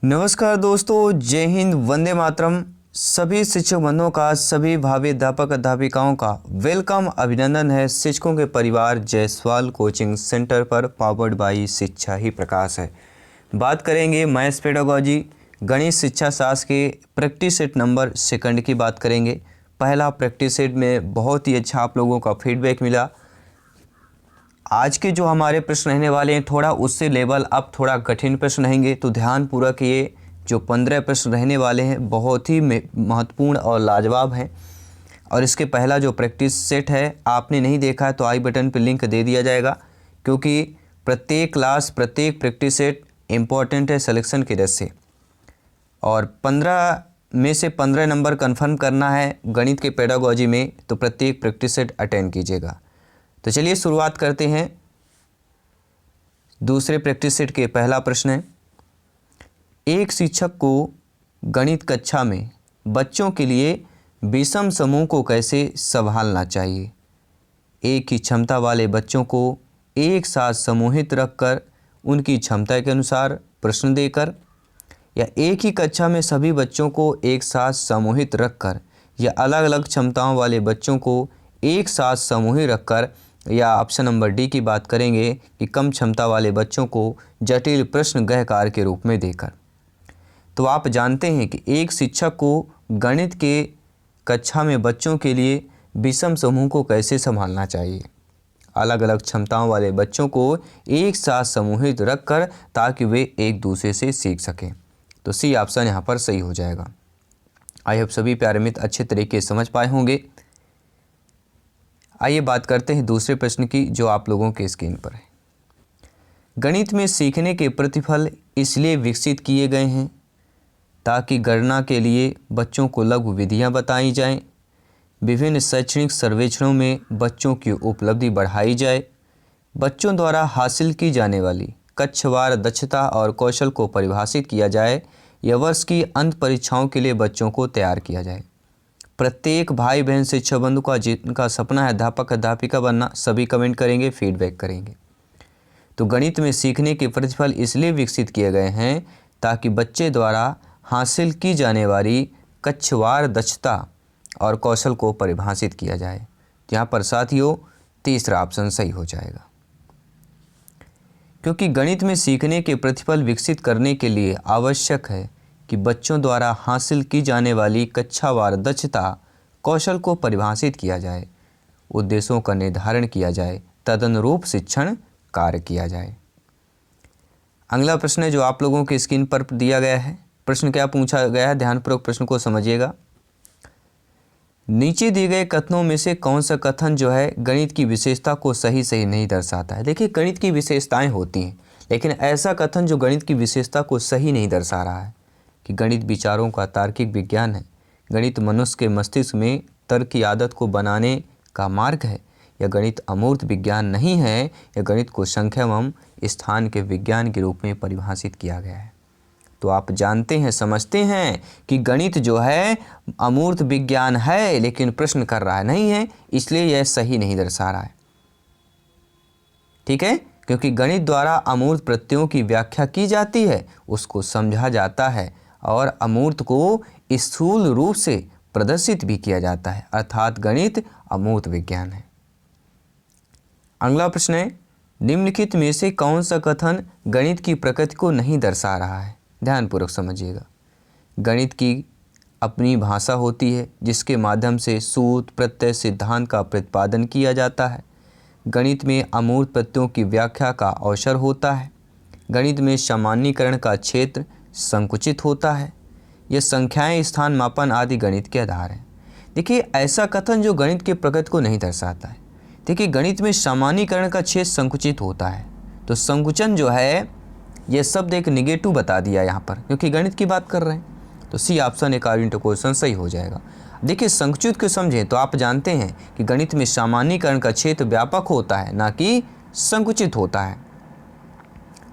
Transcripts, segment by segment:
नमस्कार दोस्तों, जय हिंद, वंदे मातरम। सभी शिक्षक बंधुओं का, सभी भावी अध्यापक अध्यापिकाओं का वेलकम, अभिनंदन है। शिक्षकों के परिवार जायसवाल कोचिंग सेंटर पर पावर्ड बाई शिक्षा ही प्रकाश है। बात करेंगे मैथ्स पेडागोजी गणित शिक्षा शास्त्र के प्रैक्टिस सेट नंबर सेकंड की बात करेंगे। पहला प्रैक्टिस सेट में बहुत ही अच्छा आप लोगों का फीडबैक मिला। आज के जो हमारे प्रश्न रहने वाले हैं थोड़ा उससे लेवल अप, थोड़ा कठिन प्रश्न रहेंगे, तो ध्यानपूर्वक ये जो 15 प्रश्न रहने वाले हैं बहुत ही महत्वपूर्ण और लाजवाब हैं। और इसके पहला जो प्रैक्टिस सेट है आपने नहीं देखा है तो आई बटन पर लिंक दे दिया जाएगा, क्योंकि प्रत्येक क्लास प्रत्येक प्रैक्टिस सेट इम्पॉर्टेंट है सिलेक्शन की दृष्टि से। और 15 में से 15 नंबर कन्फर्म करना है गणित के पेडागोजी में, तो प्रत्येक प्रैक्टिस सेट अटेंड कीजिएगा। तो चलिए शुरुआत करते हैं। दूसरे प्रैक्टिस सेट के पहला प्रश्न है, एक शिक्षक को गणित कक्षा में बच्चों के लिए विषम समूह को कैसे संभालना चाहिए। एक ही क्षमता वाले बच्चों को एक साथ समूहित रखकर उनकी क्षमता के अनुसार प्रश्न देकर, या एक ही कक्षा में सभी बच्चों को एक साथ समूहित रखकर, या अलग अलग क्षमताओं वाले बच्चों को एक साथ समूहित रखकर, या ऑप्शन नंबर डी की बात करेंगे कि कम क्षमता वाले बच्चों को जटिल प्रश्न गहकार के रूप में देकर। तो आप जानते हैं कि एक शिक्षक को गणित के कक्षा में बच्चों के लिए विषम समूह को कैसे संभालना चाहिए, अलग अलग क्षमताओं वाले बच्चों को एक साथ समूहित रखकर, ताकि वे एक दूसरे से सीख सकें। तो सी ऑप्शन यहाँ पर सही हो जाएगा। आई होप सभी प्यारे मित्र अच्छे तरीके से समझ पाए होंगे। आइए बात करते हैं दूसरे प्रश्न की जो आप लोगों के स्क्रीन पर है। गणित में सीखने के प्रतिफल इसलिए विकसित किए गए हैं ताकि गणना के लिए बच्चों को लघु विधियां बताई जाएं, विभिन्न शैक्षणिक सर्वेक्षणों में बच्चों की उपलब्धि बढ़ाई जाए, बच्चों द्वारा हासिल की जाने वाली कक्षवार दक्षता और कौशल को परिभाषित किया जाए, या वर्ष की अंत परीक्षाओं के लिए बच्चों को तैयार किया जाए। प्रत्येक भाई बहन शिक्षक बंधु का जिनका सपना है अध्यापक अध्यापिका बनना, सभी कमेंट करेंगे, फीडबैक करेंगे। तो गणित में सीखने के प्रतिफल इसलिए विकसित किए गए हैं ताकि बच्चे द्वारा हासिल की जाने वाली कक्षवार दक्षता और कौशल को परिभाषित किया जाए। यहाँ पर साथियों तीसरा ऑप्शन सही हो जाएगा, क्योंकि गणित में सीखने के प्रतिफल विकसित करने के लिए आवश्यक है कि बच्चों द्वारा हासिल की जाने वाली कक्षावार दक्षता कौशल को परिभाषित किया जाए, उद्देश्यों का निर्धारण किया जाए, तदनुरूप शिक्षण कार्य किया जाए। अगला प्रश्न है जो आप लोगों के स्क्रीन पर दिया गया है। प्रश्न क्या पूछा गया है, ध्यानपूर्वक प्रश्न को समझिएगा। नीचे दिए गए कथनों में से कौन सा कथन जो है गणित की विशेषता को सही सही नहीं दर्शाता है। देखिए गणित की विशेषताएं होती हैं, लेकिन ऐसा कथन जो गणित की विशेषता को सही नहीं दर्शा रहा है कि गणित विचारों का तार्किक विज्ञान है, गणित मनुष्य के मस्तिष्क में तर्क की आदत को बनाने का मार्ग है, या गणित अमूर्त विज्ञान नहीं है, या गणित को संख्या एवं स्थान के विज्ञान के रूप में परिभाषित किया गया है। तो आप जानते हैं, समझते हैं कि गणित जो है अमूर्त विज्ञान है, लेकिन प्रश्न कर रहा है नहीं है, इसलिए यह सही नहीं दर्शा रहा है। ठीक है, क्योंकि गणित द्वारा अमूर्त प्रत्ययों की व्याख्या की जाती है, उसको समझा जाता है, और अमूर्त को स्थूल रूप से प्रदर्शित भी किया जाता है, अर्थात गणित अमूर्त विज्ञान है। अगला प्रश्न है, निम्नलिखित में से कौन सा कथन गणित की प्रकृति को नहीं दर्शा रहा है। ध्यानपूर्वक समझिएगा। गणित की अपनी भाषा होती है जिसके माध्यम से सूत्र प्रत्यय सिद्धांत का प्रतिपादन किया जाता है। गणित में अमूर्त प्रत्ययों की व्याख्या का अवसर होता है। गणित में सामान्यीकरण का क्षेत्र संकुचित होता है। यह संख्याएं, स्थान मापन आदि गणित के आधार हैं। देखिए ऐसा कथन जो गणित के प्रकृति को नहीं दर्शाता है। देखिए गणित में सामान्यीकरण का क्षेत्र संकुचित होता है, तो संकुचन जो है यह शब्द एक निगेटिव बता दिया यहाँ पर, क्योंकि गणित की बात कर रहे हैं। तो C option according to question सही हो जाएगा। देखिए संकुचित को समझें तो आप जानते हैं कि गणित में सामान्यीकरण का क्षेत्र व्यापक होता है, ना कि संकुचित होता है।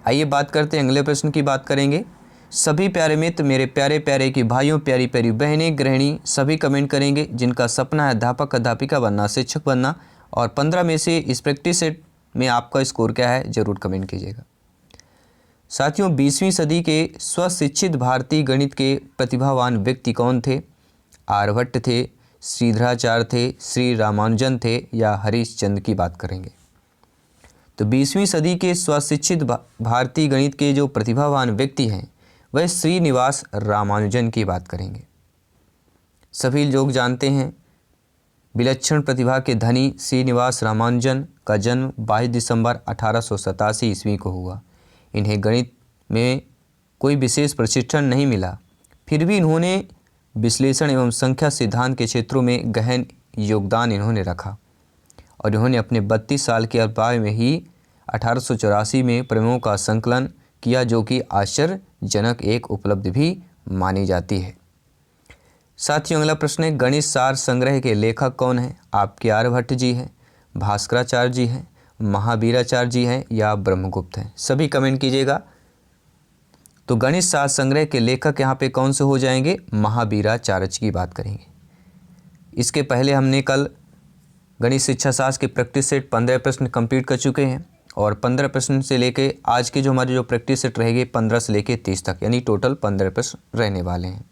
आइए बात करते हैं अगले प्रश्न की बात करेंगे। सभी प्यारे मित्र, मेरे प्यारे प्यारे की भाइयों, प्यारी प्यारी बहनें, गृहिणी, सभी कमेंट करेंगे जिनका सपना है अध्यापक अध्यापिका बनना, शिक्षक बनना। और 15 में से इस प्रैक्टिस सेट में आपका स्कोर क्या है ज़रूर कमेंट कीजिएगा। साथियों 20वीं सदी के स्वशिक्षित भारतीय गणित के प्रतिभावान व्यक्ति कौन थे? आर्यभट्ट थे, श्रीधराचार्य थे, श्री रामानुजन थे या हरिश्चंद्र की बात करेंगे। तो 20वीं सदी के स्वशिक्षित भारतीय गणित के जो प्रतिभावान व्यक्ति हैं वह श्रीनिवास रामानुजन की बात करेंगे। सभी लोग जानते हैं विलक्षण प्रतिभा के धनी श्रीनिवास रामानुजन का जन्म 22 दिसंबर 1887 ईस्वी को हुआ। इन्हें गणित में कोई विशेष प्रशिक्षण नहीं मिला, फिर भी इन्होंने विश्लेषण एवं संख्या सिद्धांत के क्षेत्रों में गहन योगदान इन्होंने रखा और इन्होंने अपने 32 साल की अल्पायु में ही 1884 में प्रमेयों का संकलन किया, जो कि आश्चर्यजनक एक उपलब्धि भी मानी जाती है। साथियों अगला प्रश्न है, गणित सार संग्रह के लेखक कौन हैं? आपके आर्यभट्ट जी हैं, भास्कराचार्य जी हैं, महावीराचार्य जी हैं या ब्रह्मगुप्त हैं? सभी कमेंट कीजिएगा। तो गणित सार संग्रह के लेखक यहाँ पे कौन से हो जाएंगे? महावीराचार्य की बात करेंगे। इसके पहले हमने कल गणित शिक्षा शास्त्र के प्रैक्टिस सेट 15 प्रश्न कंप्लीट कर चुके हैं और 15 प्रश्न से लेके आज के जो हमारे जो प्रैक्टिस सेट रहेंगे 15 से लेके 30 तक, यानी टोटल 15 प्रश्न रहने वाले हैं।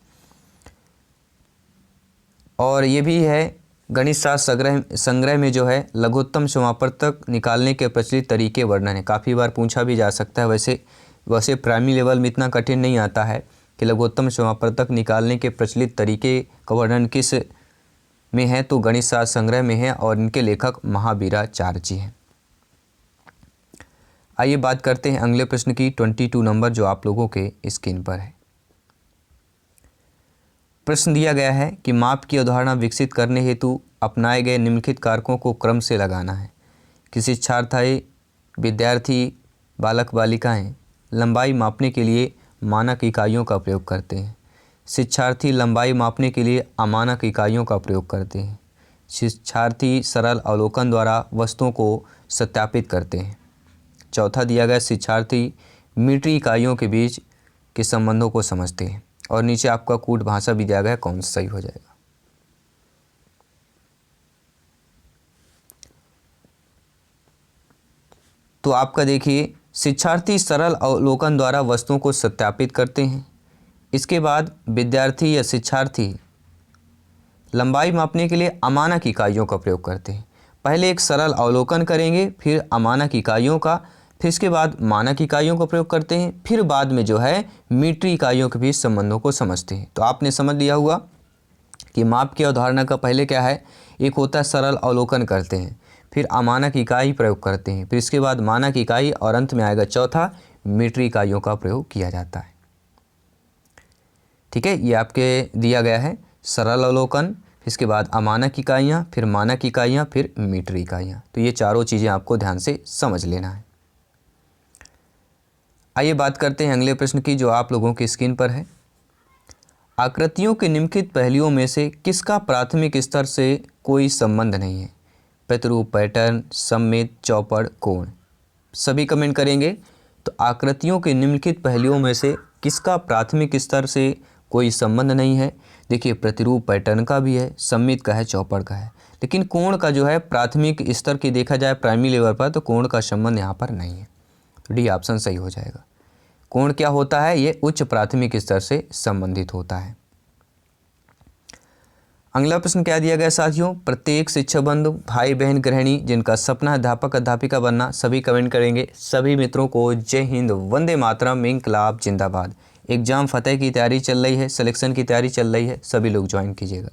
और ये भी है गणित शास्त्र संग्रह में जो है लघुत्तम समापवर्तक निकालने के प्रचलित तरीके वर्णन है। काफ़ी बार पूछा भी जा सकता है। वैसे प्राइमरी लेवल में इतना कठिन नहीं आता है कि लघुत्तम समापवर्तक निकालने के प्रचलित तरीके का वर्णन किस में है, तो गणित शास्त्र संग्रह में है और इनके लेखक महावीराचार्य जी हैं। आइए बात करते हैं अगले प्रश्न की। 22 नंबर जो आप लोगों के स्क्रीन पर है। प्रश्न दिया गया है कि माप की अवधारणा विकसित करने हेतु अपनाए गए निम्नलिखित कारकों को क्रम से लगाना है। कि शिक्षार्थी, विद्यार्थी, बालक बालिकाएं लंबाई मापने के लिए मानक इकाइयों का प्रयोग करते हैं। शिक्षार्थी लंबाई मापने के लिए अमानक इकाइयों का प्रयोग करते हैं। शिक्षार्थी सरल अवलोकन द्वारा वस्तुओं को सत्यापित करते हैं। चौथा दिया गया शिक्षार्थी मीट्री इकाइयों के बीच के संबंधों को समझते हैं। और नीचे आपका कूट भाषा भी दिया गया, कौन सा सही हो जाएगा? तो आपका देखिए शिक्षार्थी सरल अवलोकन द्वारा वस्तुओं को सत्यापित करते हैं। इसके बाद विद्यार्थी या शिक्षार्थी लंबाई मापने के लिए अमानक इकाइयों का प्रयोग करते हैं। पहले एक सरल अवलोकन करेंगे, फिर अमानक इकाइयों का, फिर इसके बाद मानक इकाइयों का प्रयोग करते हैं, फिर बाद में जो है मीट्री इकाइयों के बीच संबंधों को समझते हैं। तो आपने समझ लिया होगा कि माप की अवधारणा का पहले क्या है, एक होता है सरल अवलोकन करते हैं, फिर अमानक इकाई प्रयोग करते हैं, फिर इसके बाद मानक इकाई और अंत में आएगा चौथा मीट्री इकाइयों का प्रयोग किया जाता है। ठीक है, ये आपके दिया गया है सरल अवलोकन, इसके बाद अमानक इकाइयाँ, फिर मानक इकाइयाँ, फिर मीट्री इकाइयाँ। तो ये चारों चीज़ें आपको ध्यान से समझ लेना है। आइए बात करते हैं अगले प्रश्न की जो आप लोगों की स्क्रीन पर है। आकृतियों के निम्नलिखित पहलुओं में से किसका प्राथमिक स्तर से कोई संबंध नहीं है? प्रतिरूप, पैटर्न, सममित, चौपड़, कोण। सभी कमेंट करेंगे। तो आकृतियों के निम्नलिखित पहलुओं में से किसका प्राथमिक स्तर से कोई संबंध नहीं है? देखिए प्रतिरूप पैटर्न का भी है, सममित का है, चौपड़ का है, लेकिन कोण का जो है प्राथमिक स्तर की देखा जाए प्राइमरी लेवल पर तो कोण का संबंध यहाँ पर नहीं है। तो डी ऑप्शन सही हो जाएगा। कोण क्या होता है? ये उच्च प्राथमिक स्तर से संबंधित होता है। अगला प्रश्न क्या दिया गया साथियों? प्रत्येक शिक्षक बंधु, भाई बहन, गृहिणी जिनका सपना है अध्यापक अध्यापिका बनना, सभी कमेंट करेंगे। सभी मित्रों को जय हिंद, वंदे मातरम, इंकलाब जिंदाबाद। एग्जाम फतेह की तैयारी चल रही है, सिलेक्शन की तैयारी चल रही है, सभी लोग ज्वाइन कीजिएगा।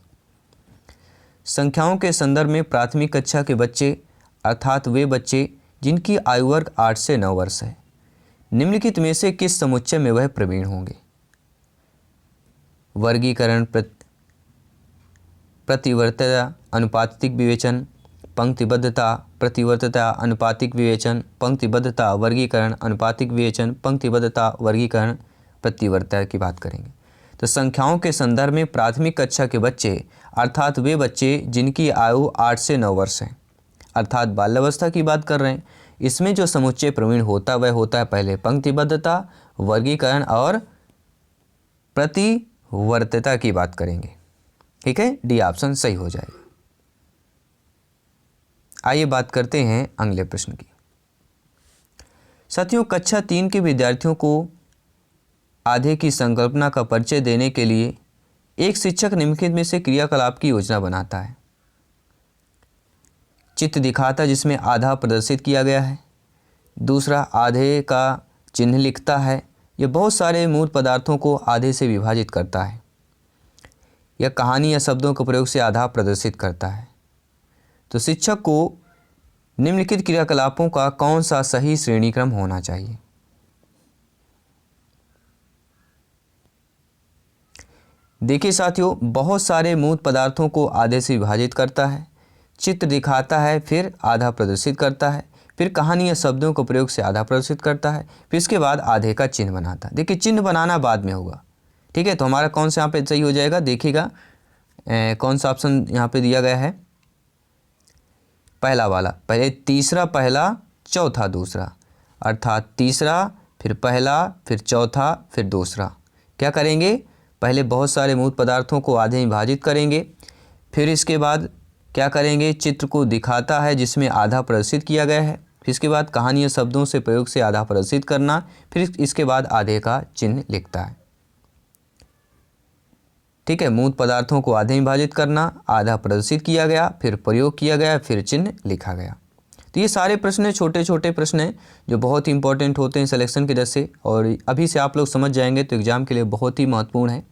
संख्याओं के संदर्भ में प्राथमिक कक्षा के बच्चे अर्थात वे बच्चे जिनकी आयु वर्ग 8 से 9 वर्ष है, निम्नलिखित में से किस समुच्चय में वह प्रवीण होंगे? वर्गीकरण, प्रतिवर्तता, अनुपातिक विवेचन, पंक्तिबद्धता, प्रतिवर्तता, अनुपातिक विवेचन, पंक्तिबद्धता, वर्गीकरण, अनुपातिक विवेचन, पंक्तिबद्धता, वर्गीकरण, प्रतिवर्तता की बात करेंगे। तो संख्याओं के संदर्भ में प्राथमिक कक्षा के बच्चे अर्थात वे बच्चे जिनकी आयु 8 से 9 वर्ष है, अर्थात बाल्यावस्था की बात कर रहे हैं। इसमें जो समुच्चय प्रवीण होता है वह होता है पहले पंक्तिबद्धता, वर्गीकरण और प्रतिवर्तता की बात करेंगे। ठीक है, डी ऑप्शन सही हो जाएगा। आइए बात करते हैं अगले प्रश्न की। साथियों, कक्षा 3 के विद्यार्थियों को आधे की संकल्पना का परिचय देने के लिए एक शिक्षक निम्नलिखित में से क्रियाकलाप की योजना बनाता है। चित्र दिखाता जिसमें आधा प्रदर्शित किया गया है, दूसरा आधे का चिन्ह लिखता है, यह बहुत सारे मूर्त पदार्थों को आधे से विभाजित करता है, यह कहानी या शब्दों के प्रयोग से आधा प्रदर्शित करता है। तो शिक्षक को निम्नलिखित क्रियाकलापों का कौन सा सही श्रेणी क्रम होना चाहिए? देखिए साथियों, बहुत सारे मूर्त पदार्थों को आधे से विभाजित करता है, चित्र दिखाता है, फिर आधा प्रदर्शित करता है, फिर कहानी या शब्दों के प्रयोग से आधा प्रदर्शित करता है, फिर इसके बाद आधे का चिन्ह बनाता है। देखिए, चिन्ह बनाना बाद में होगा, ठीक है। तो हमारा कौन सा यहाँ पे सही हो जाएगा? देखिएगा कौन सा ऑप्शन यहाँ पे दिया गया है, पहला वाला। पहले तीसरा पहला, चौथा दूसरा, अर्थात तीसरा फिर पहला फिर चौथा फिर दूसरा। क्या करेंगे? पहले बहुत सारे मूर्त पदार्थों को आधे में विभाजित करेंगे, फिर इसके बाद क्या करेंगे? चित्र को दिखाता है जिसमें आधा प्रदर्शित किया गया है, फिर इसके बाद कहानी या शब्दों से प्रयोग से आधा प्रदर्शित करना, फिर इसके बाद आधे का चिन्ह लिखता है, ठीक है। मूर्त पदार्थों को आधे में विभाजित करना, आधा प्रदर्शित किया गया, फिर प्रयोग किया गया, फिर चिन्ह लिखा गया। तो ये सारे प्रश्न छोटे छोटे प्रश्न हैं जो बहुत ही इंपॉर्टेंट होते हैं सिलेक्शन की दृष्टि से, और अभी से आप लोग समझ जाएंगे तो एग्जाम के लिए बहुत ही महत्वपूर्ण है।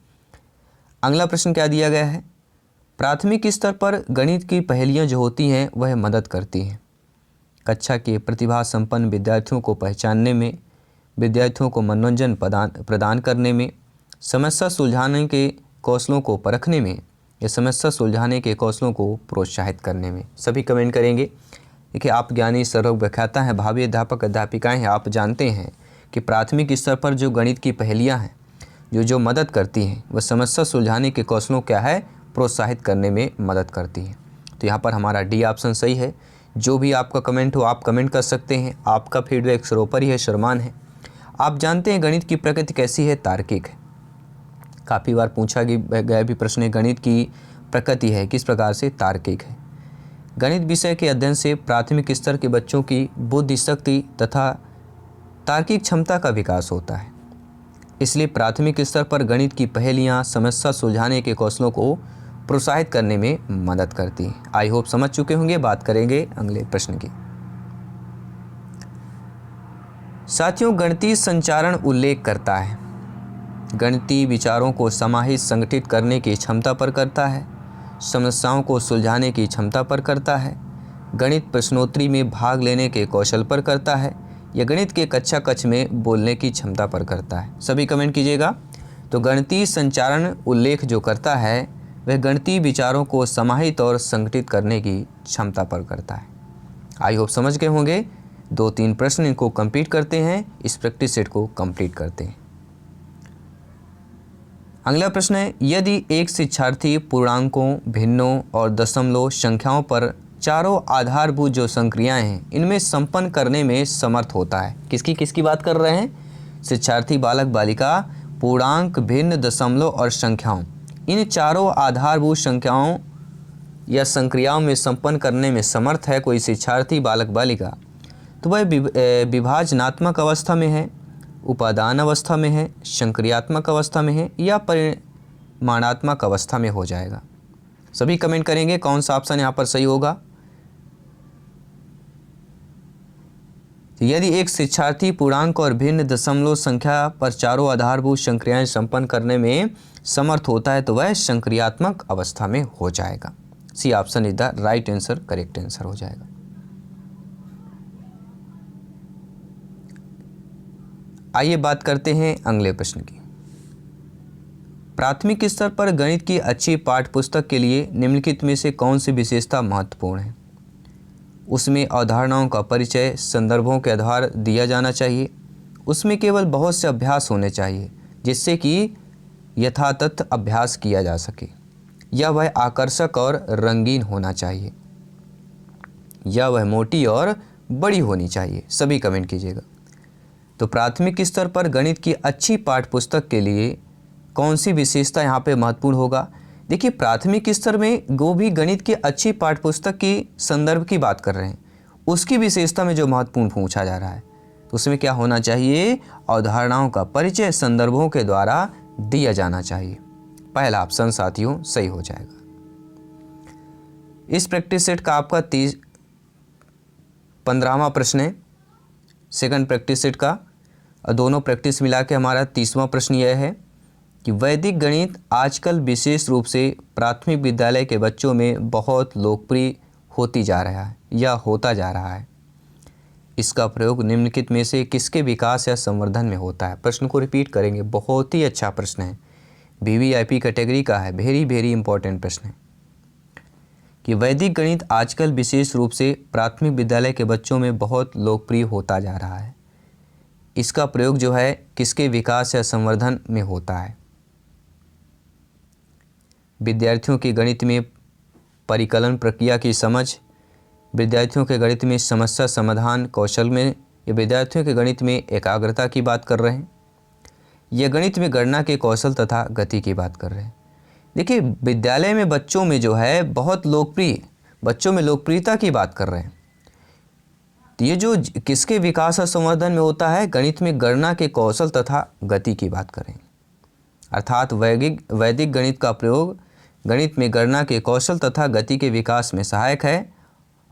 अगला प्रश्न क्या दिया गया है? प्राथमिक स्तर पर गणित की पहेलियाँ जो होती हैं वह मदद करती हैं कक्षा के प्रतिभा संपन्न विद्यार्थियों को पहचानने में, विद्यार्थियों को मनोरंजन प्रदान करने में, समस्या सुलझाने के कौशलों को परखने में या समस्या सुलझाने के कौशलों को प्रोत्साहित करने में। सभी कमेंट करेंगे। देखिए, आप ज्ञानी सर्वज्ञ व्याख्याता हैं, भावी अध्यापक अध्यापिकाएँ हैं, आप जानते हैं कि प्राथमिक स्तर पर जो गणित की पहेलियाँ हैं जो मदद करती हैं वह समस्या सुलझाने के कौशलों क्या है? प्रोत्साहित करने में मदद करती हैं। तो यहाँ पर हमारा डी ऑप्शन सही है। जो भी आपका कमेंट हो आप कमेंट कर सकते हैं, आपका फीडबैक सर्वोपरि है, सम्मान है। आप जानते हैं गणित की प्रकृति कैसी है? तार्किक है। काफ़ी बार पूछा गया भी प्रश्न है, गणित की प्रकृति है किस प्रकार से? तार्किक है। गणित विषय के अध्ययन से प्राथमिक स्तर के बच्चों की बुद्धि शक्ति तथा तार्किक क्षमता का विकास होता है, इसलिए प्राथमिक स्तर पर गणित की पहेलियाँ समस्या सुलझाने के कौशलों को प्रोत्साहित करने में मदद करती हैं। आई होप समझ चुके होंगे। बात करेंगे अगले प्रश्न की। साथियों, गणितीय संचारण उल्लेख करता है, गणितीय विचारों को समाहित संगठित करने की क्षमता पर करता है, समस्याओं को सुलझाने की क्षमता पर करता है, गणित प्रश्नोत्तरी में भाग लेने के कौशल पर करता है, यह गणित के कक्षा कक्ष में बोलने की क्षमता पर करता है। सभी कमेंट कीजिएगा। तो गणितीय संचारण उल्लेख जो करता है वह गणितीय विचारों को समाहित और संगठित करने की क्षमता पर करता है। आई होप समझ गए होंगे। 2-3 प्रश्न इनको कंप्लीट करते हैं, इस प्रैक्टिस सेट को कंप्लीट करते हैं। अगला प्रश्न है, यदि एक शिक्षार्थी पूर्णांकों, भिन्नों और दशमलव संख्याओं पर चारों आधारभूत जो संक्रियाएं हैं इनमें संपन्न करने में समर्थ होता है। किसकी बात कर रहे हैं? शिक्षार्थी बालक बालिका पूर्णांक, भिन्न, दशमलव और संख्याओं, इन चारों आधारभूत संख्याओं या संक्रियाओं में संपन्न करने में समर्थ है कोई शिक्षार्थी बालक बालिका, तो वह विभाजनात्मक अवस्था में है, उपादान अवस्था में है, संक्रियात्मक अवस्था में है या परिमाणात्मक अवस्था में हो जाएगा। सभी कमेंट करेंगे कौन सा ऑप्शन यहाँ पर सही होगा। यदि एक शिक्षार्थी पूर्णांक और भिन्न दशमलव संख्या पर चारों आधारभूत संक्रियाएं संपन्न करने में समर्थ होता है तो वह संक्रियात्मक अवस्था में हो जाएगा। C option is the right answer, correct answer हो जाएगा। आइए बात करते हैं अगले प्रश्न की। प्राथमिक स्तर पर गणित की अच्छी पाठ्यपुस्तक के लिए निम्नलिखित में से कौन सी विशेषता महत्वपूर्ण है? उसमें अवधारणाओं का परिचय संदर्भों के आधार दिया जाना चाहिए, उसमें केवल बहुत से अभ्यास होने चाहिए जिससे कि यथातथ अभ्यास किया जा सके, या वह आकर्षक और रंगीन होना चाहिए, या वह मोटी और बड़ी होनी चाहिए। सभी कमेंट कीजिएगा। तो प्राथमिक स्तर पर गणित की अच्छी पाठ्यपुस्तक के लिए कौन सी विशेषता यहाँ पे महत्वपूर्ण होगा? देखिए, प्राथमिक स्तर में वो भी गणित की अच्छी पाठ्यपुस्तक की संदर्भ की बात कर रहे हैं, उसकी विशेषता में जो महत्वपूर्ण पूछा जा रहा है तो उसमें क्या होना चाहिए, अवधारणाओं का परिचय संदर्भों के द्वारा दिया जाना चाहिए। पहला ऑप्शन साथियों सही हो जाएगा। इस प्रैक्टिस सेट का आपका 15वां प्रश्न है, सेकंड प्रैक्टिस सेट का। और दोनों प्रैक्टिस मिला के हमारा 30वां प्रश्न यह है कि वैदिक गणित आजकल विशेष रूप से प्राथमिक विद्यालय के बच्चों में बहुत लोकप्रिय होती जा रहा है या होता जा रहा है। इसका प्रयोग निम्नलिखित में से किसके विकास या संवर्धन में होता है। प्रश्न को रिपीट करेंगे, बहुत ही अच्छा प्रश्न है, वीवीआईपी कैटेगरी का है, वेरी वेरी इंपॉर्टेंट प्रश्न है कि वैदिक गणित आजकल विशेष रूप से प्राथमिक विद्यालय के बच्चों में बहुत लोकप्रिय होता जा रहा है। इसका प्रयोग जो है किसके विकास या संवर्धन में होता है। विद्यार्थियों के गणित में परिकलन प्रक्रिया की समझ, विद्यार्थियों के गणित में समस्या समाधान कौशल में, या विद्यार्थियों के गणित में एकाग्रता की बात कर रहे हैं, या गणित में गणना के कौशल तथा गति की बात कर रहे हैं। देखिए विद्यालय में बच्चों में जो है बहुत लोकप्रिय, बच्चों में लोकप्रियता की बात कर रहे हैं। तो ये जो किसके विकास और संवर्धन में होता है, गणित में गणना के कौशल तथा गति की बात करें। अर्थात वैदिक गणित का प्रयोग गणित में गणना के कौशल तथा गति के विकास में सहायक है।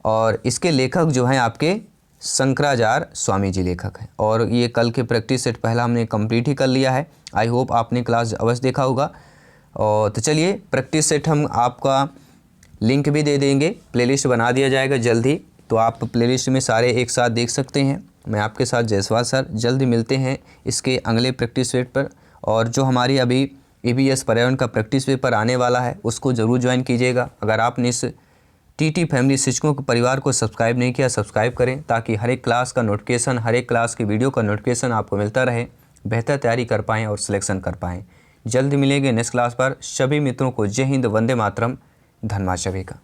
और इसके लेखक जो हैं आपके शंकराचार्य स्वामी जी लेखक हैं। और ये कल के प्रैक्टिस सेट पहला हमने कंप्लीट ही कर लिया है। आई होप आपने क्लास अवश्य देखा होगा। और तो चलिए प्रैक्टिस सेट हम आपका लिंक भी दे देंगे, प्लेलिस्ट बना दिया जाएगा जल्द ही, तो आप प्लेलिस्ट में सारे एक साथ देख सकते हैं। मैं आपके साथ जायसवाल सर जल्द मिलते हैं इसके अगले प्रैक्टिस सेट पर। और जो हमारी अभी ईवीएस पर्यावरण का प्रैक्टिस पेपर आने वाला है उसको ज़रूर ज्वाइन कीजिएगा। अगर आपने इस टीटी फैमिली शिक्षकों के परिवार को सब्सक्राइब नहीं किया, सब्सक्राइब करें ताकि हर एक क्लास का नोटिफिकेशन, हर एक क्लास की वीडियो का नोटिफिकेशन आपको मिलता रहे, बेहतर तैयारी कर पाएँ और सिलेक्शन कर पाएँ। जल्द मिलेंगे नेक्स्ट क्लास पर। सभी मित्रों को जय हिंद, वंदे मातरम, धन्यवाद सभी का।